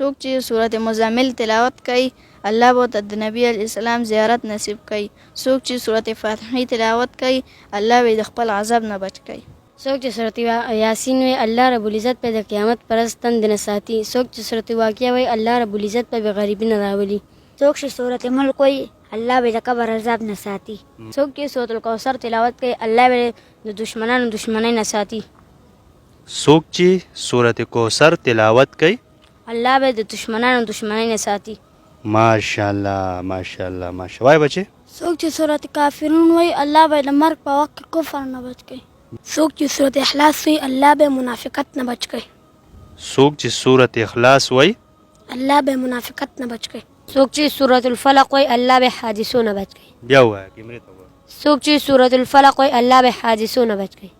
څوک چې سورت مزمل تلاوت کوي الله به ورته د نبی علیه السلام زیارت نصیب کوي. څوک چې سورت فاتحه تلاوت کوي الله به د خپل عذاب نه بچ کوي. څوک چې سورت یاسین وي الله رب العزت په د قیامت پرځ تند نه ساتي. څوک چې سورت واقعه وي الله رب العزت په غریبی نه راولي. څوک چې سورت ملک وي الله به د قبر عذاب نه ساتي. څوک چې سورت الکوثر تلاوت کوي الله به د دشمنانو دشمنۍ نه ساتي. څوک چې سورت کوثر تلاوت کوي الله به د دشمنانو دشمنۍ نه ساتي. ماشاءالله ماشاءالله ماشاءالله. وای بچي څوک چې سورت کافرون وي الله به د مرګ په وخت کفر نه بچ کوي. څوک چې سورت اخلاص وي الله به منافقت نه بچ کوي. څوک چې سورت اخلاص وای الله به منافقت نه بچ کوي. څوک چې سورت الفلق وي الله به حادثو نه بچ کوي. بیا وای کیمرې ته وای. څوک چې سورت الفلق وي الله به حادثو نه بچ کوي.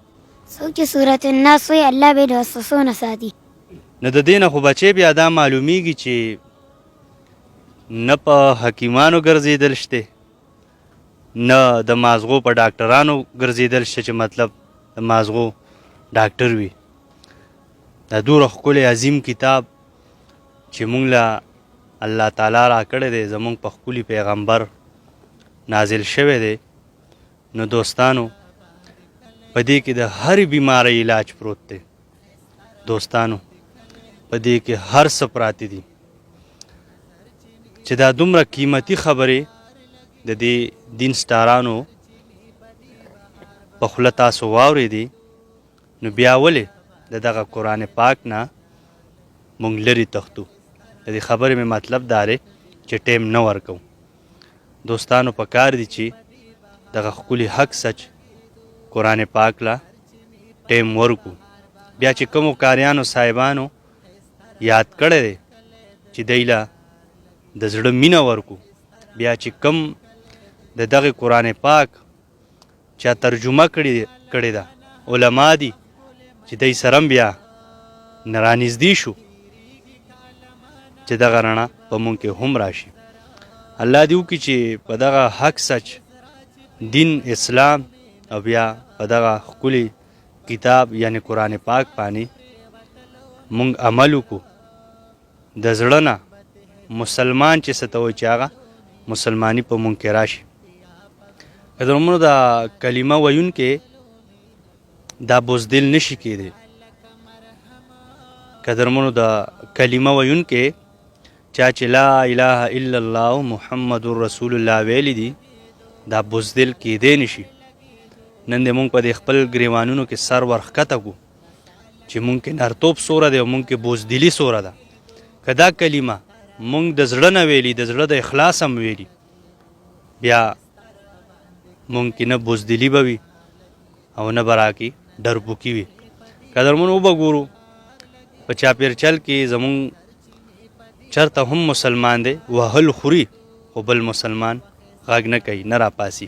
څوک چې سورت الناس وي الله به د وسوسو نه ساتي. نه د دې نه خو بچی بیا دا معلومیږي چې نه په حکیمانو ګرځېدل شته نه د مازغو په ډاکټرانو ګرځېدل شته چې مطلب د مازغو ډاکټر وي. دا دومره ښکلی عظیم کتاب چې مونږ له الله تعالی را کړی دی زمونږ په ښکلي پیغمبر نازل شوی دی. نو دوستانو په دې کې د هرې بیمارۍ علاج پروت دی. دوستانو په دې کې هر څه پراته دي چې دا دومره قیمتي خبرې د دې دین سټارانو په خوله تاسو واورېدې نو بیا ولې د دغه قرآن پاک نه مونږ لرې تښتو. د دې خبرې مې مطلب دا دی چې ټیم نه ورکوو. دوستانو په کار دي چې دغه ښکلي حق سچ قرآن پاک لا ټیم ورکو. بیا چې کومو کاریانو صاحبانو یاد کړی دی چې دی له د زړه مینه ورکو بیا چې کم د دغه قرآن پاک چا ترجمه کړې ده علما دي چې دی سره بیا نه رانږدې شو چې دغه رڼا په مونږ کې هم راشي. الله دې وکړي چې په دغه حق سچ دین اسلام او بیا په دغه ښکلي کتاب یعنی قرآن پاک باندې مونږ عمل وکړو. د زړه نه مسلمان چې څه ته وایي چې هغه مسلماني په مونږ کې راشي. قدرمنو دا کلمه ویونکې دا بزدل نشي کېدی. قدرمنو دا کلمه ویونکې چا چې لا اله الا الله محمد رسول الله ویلی دي دا بزدل کېدی نشي. نن دې مونږ په دې خپل ګریوانونو کې سر ورښکته کړو چې مونږ کې نرتوب سوره دی او مونږ کې بزدلي سوره ده. که دا کلمه مونږ د زړه نه ویلي د زړه د اخلاص هم ویلي بیا مونږ کې نه بزدلي به وي او نه به راکې ډربوکي وي. قدرمنو وبګورو په چاپېرچل کې زمونږ چرته هم مسلمان دی وهل خوري خو بل مسلمان غږ نه کوي نه راپاسي.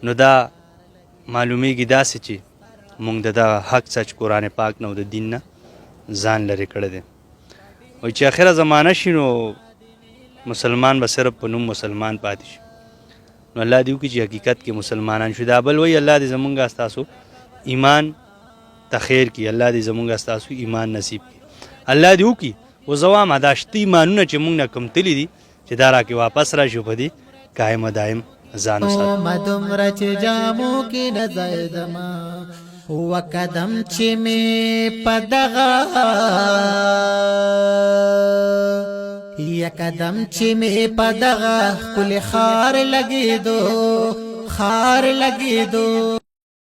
نو دا معلومیږي داسې چې مونږ د دغه حق سچ قرآن پاک نه او د دین نه ځان لرې کړی دی. وایي چې اخره زمانه شي نو مسلمان به صرف په نوم مسلمان پاتې شي. نو الله دې وکړي چې حقیقت کې مسلمانان شو. دا بل وایي الله دې زمونږ ستاسو ایمان ته خیر کړي. الله دې زمونږ ستاسو ایمان نصیب کړي. الله دې وکړي وزوامه دا شته ایمانونه چې مونږ نه کم تللي دي چې دا راکې واپس راشي په دې قایم دایم ځان وساتو. مدمره چې جامو کې نه ځایدما وقدم چې مې په دغه یا قدم چې مې په دغه ښکلي ښار لګېدو